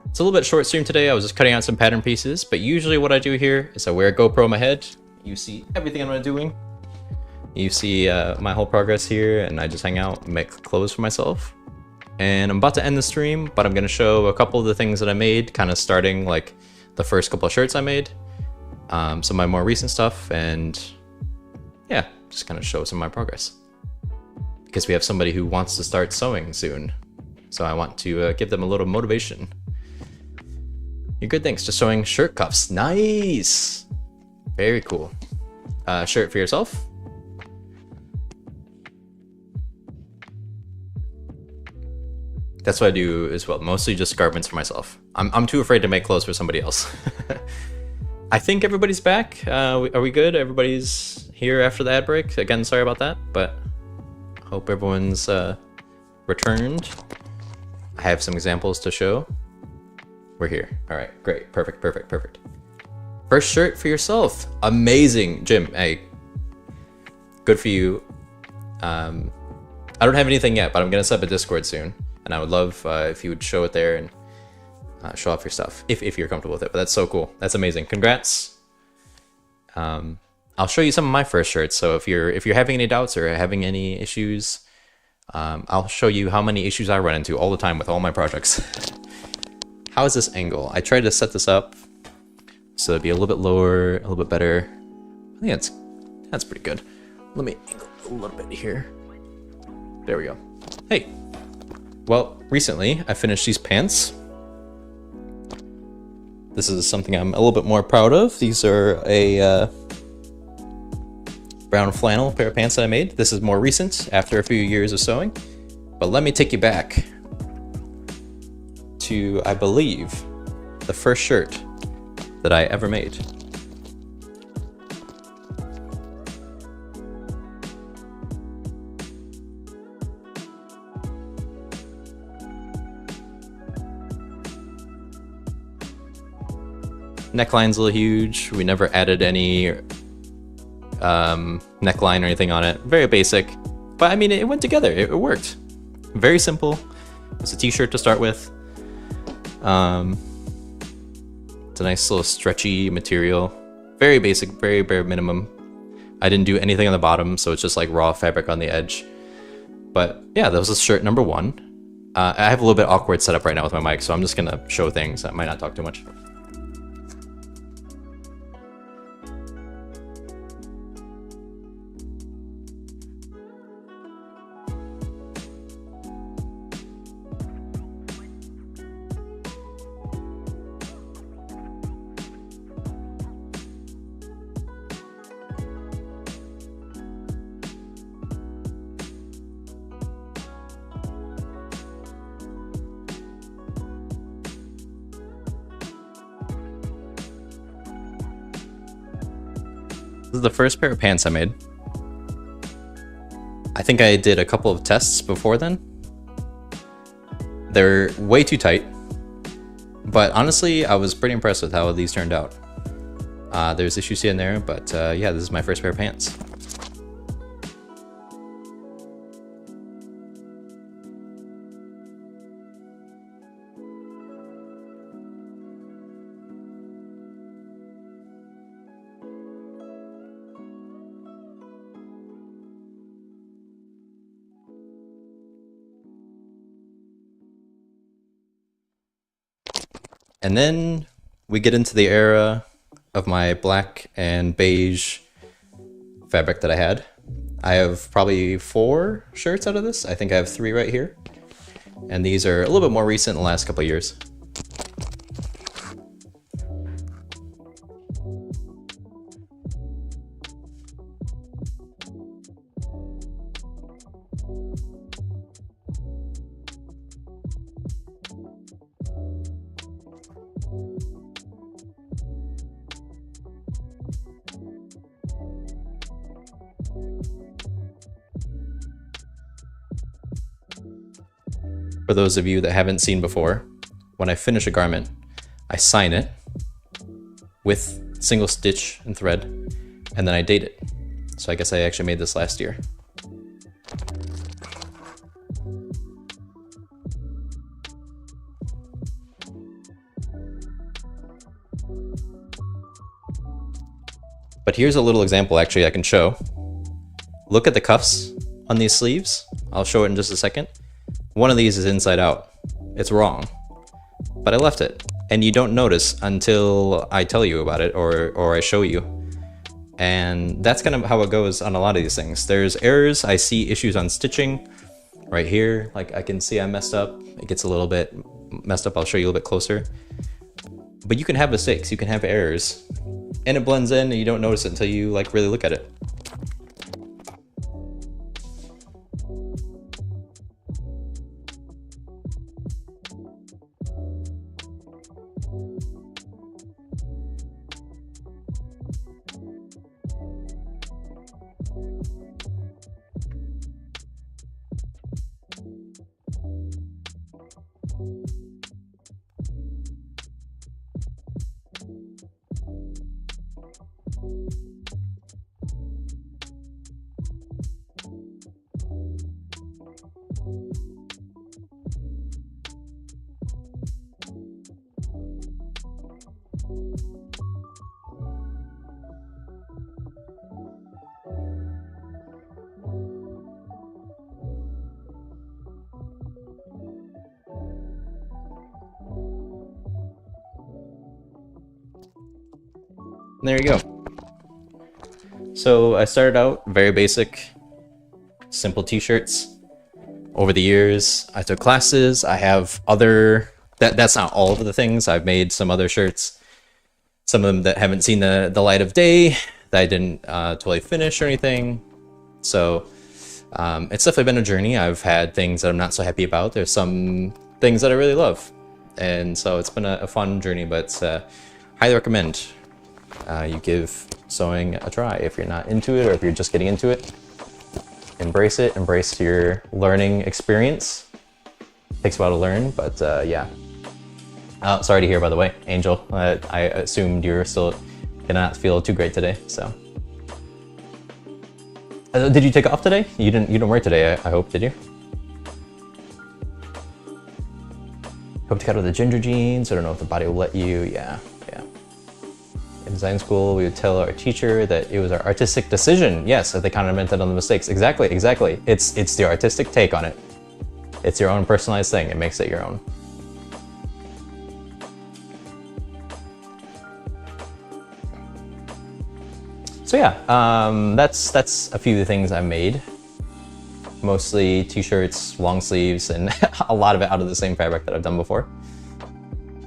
It's a little bit short stream today. I was just cutting out some pattern pieces, but usually what I do here is I wear a GoPro on my head. You see everything I'm doing. You see my whole progress here, and I just hang out and make clothes for myself. And I'm about to end the stream, but I'm gonna show a couple of the things that I made, kind of starting like the first couple of shirts I made, some of my more recent stuff, and yeah, just kind of show some of my progress. Because we have somebody who wants to start sewing soon, so I want to give them a little motivation. You're good, thanks. Just sewing shirt cuffs. Nice! Very cool. Shirt for yourself? That's what I do as well. Mostly just garments for myself. I'm too afraid to make clothes for somebody else. I think everybody's back. Are we good? Everybody's here after the ad break? Again, sorry about that, but hope everyone's returned. I have some examples to show. We're here. All right, great, perfect. First shirt for yourself. Amazing, Jim. Hey, good for you. I don't have anything yet, but I'm gonna set up a Discord soon, and I would love if you would show it there and show off your stuff if you're comfortable with it. But that's so cool. That's amazing. Congrats. I'll show you some of my first shirts. So if you're having any doubts or having any issues, I'll show you how many issues I run into all the time with all my projects. How is this angle? I tried to set this up so it'd be a little bit lower, a little bit better. I think that's pretty good. Let me angle a little bit here. There we go. Hey. Well, recently I finished these pants. This is something I'm a little bit more proud of. These are a brown flannel pair of pants that I made. This is more recent, after a few years of sewing. But let me take you back to, I believe, the first shirt that I ever made. Neckline's a little huge. We never added any neckline or anything on it. Very basic, but I mean, it went together. It worked. Very simple. It's a t-shirt to start with. It's a nice little stretchy material. Very basic, very bare minimum. I didn't do anything on the bottom, so it's just like raw fabric on the edge. But yeah, that was shirt number one. I have a little bit awkward setup right now with my mic, so I'm just gonna show things. I might not talk too much. This is the first pair of pants I made. I think I did a couple of tests before then. They're way too tight, but honestly, I was pretty impressed with how these turned out. There's issues here and there, but yeah, this is my first pair of pants. And then we get into the era of my black and beige fabric that I had. I have probably 4 shirts out of this. I think I have 3 right here. And these are a little bit more recent in the last couple of years. For those of you that haven't seen before, when I finish a garment, I sign it with single stitch and thread, and then I date it. So I guess I actually made this last year. But here's a little example actually I can show. Look at the cuffs on these sleeves. I'll show it in just a second. One of these is inside out. It's wrong, but I left it. And you don't notice until I tell you about it or I show you. And that's kind of how it goes on a lot of these things. There's errors. I see issues on stitching right here. Like I can see I messed up. It gets a little bit messed up. I'll show you a little bit closer. But you can have mistakes, you can have errors, and it blends in and you don't notice it until you like really look at it. And there you go. So I started out very basic, simple t-shirts. Over the years, I took classes. I have other, that's not all of the things. I've made some other shirts, some of them that haven't seen the light of day, that I didn't totally finish or anything. So it's definitely been a journey. I've had things that I'm not so happy about. There's some things that I really love. And so it's been a fun journey, but highly recommend you give sewing a try if you're not into it or if you're just getting into it. Embrace it, embrace your learning experience. Takes a while to learn, but yeah. Sorry to hear, by the way, Angel. I assumed you were still gonna feel too great today, so. Did you take off today? You didn't work today, I hope, did you? Hope to cut with the ginger jeans. I don't know if the body will let you. Yeah. In design school, we would tell our teacher that it was our artistic decision. Yes, that they commented on the mistakes. Exactly. It's the artistic take on it. It's your own personalized thing. It makes it your own. So yeah, that's a few of the things I've made. Mostly t-shirts, long sleeves, and a lot of it out of the same fabric that I've done before.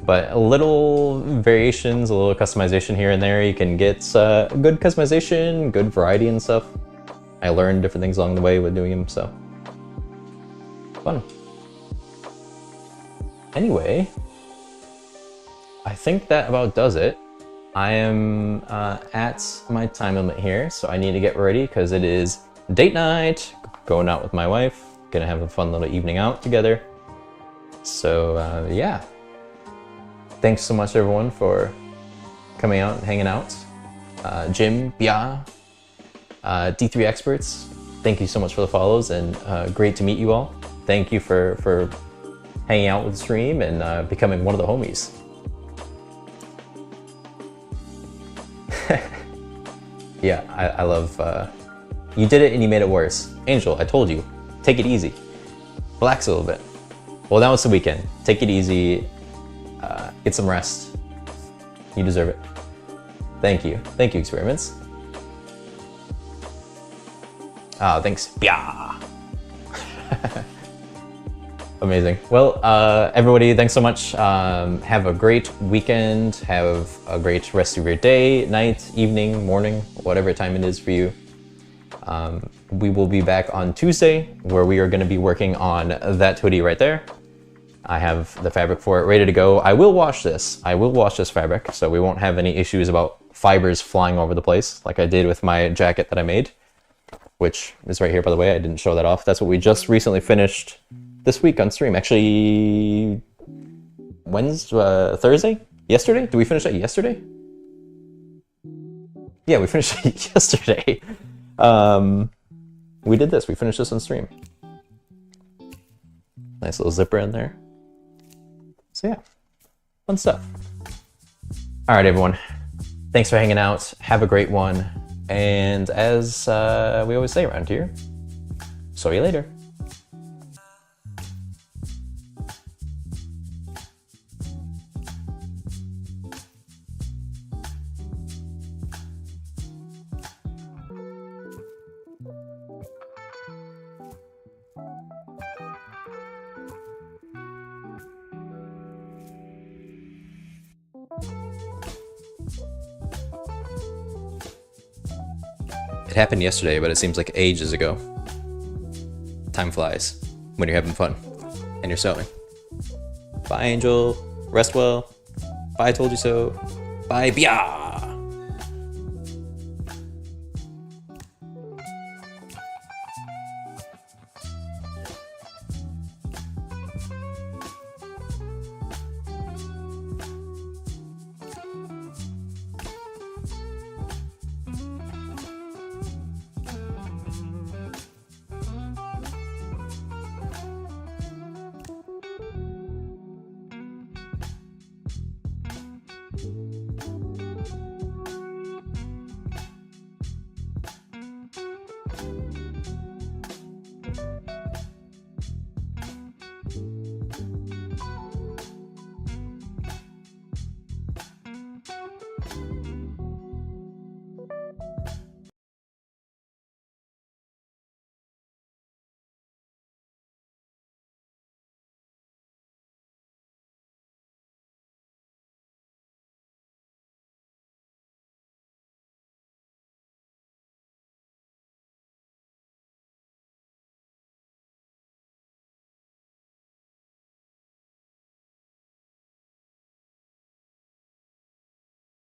But a little variations, a little customization here and there. You can get good customization, good variety and stuff. I learned different things along the way with doing them, so fun. Anyway, I think that about does it. I am at my time limit here, so I need to get ready because it is date night. Going out with my wife, gonna have a fun little evening out together. So yeah. Thanks so much everyone for coming out and hanging out. Jim, Bia, D3 Experts, thank you so much for the follows and great to meet you all. Thank you for hanging out with the stream and becoming one of the homies. Yeah, I love, you did it and you made it worse. Angel, I told you, take it easy. Relax a little bit. Well, now it's the weekend. Take it easy. Get some rest. You deserve it. Thank you. Thank you, Experiments. Thanks. Yeah. Amazing. Well, everybody, thanks so much. Have a great weekend. Have a great rest of your day, night, evening, morning, whatever time it is for you. We will be back on Tuesday, where we are going to be working on that hoodie right there. I have the fabric for it ready to go. I will wash this. I will wash this fabric, so we won't have any issues about fibers flying over the place like I did with my jacket that I made, which is right here, by the way. I didn't show that off. That's what we just recently finished this week on stream. Actually, Thursday? Yesterday? Did we finish that yesterday? Yeah, we finished it yesterday. We did this. We finished this on stream. Nice little zipper in there. So yeah, fun stuff. All right, everyone. Thanks for hanging out. Have a great one. And as we always say around here, see you later. It happened yesterday, but it seems like ages ago. Time flies when you're having fun and you're sewing. Bye, Angel. Rest well. Bye, I told you so. Bye, Bia.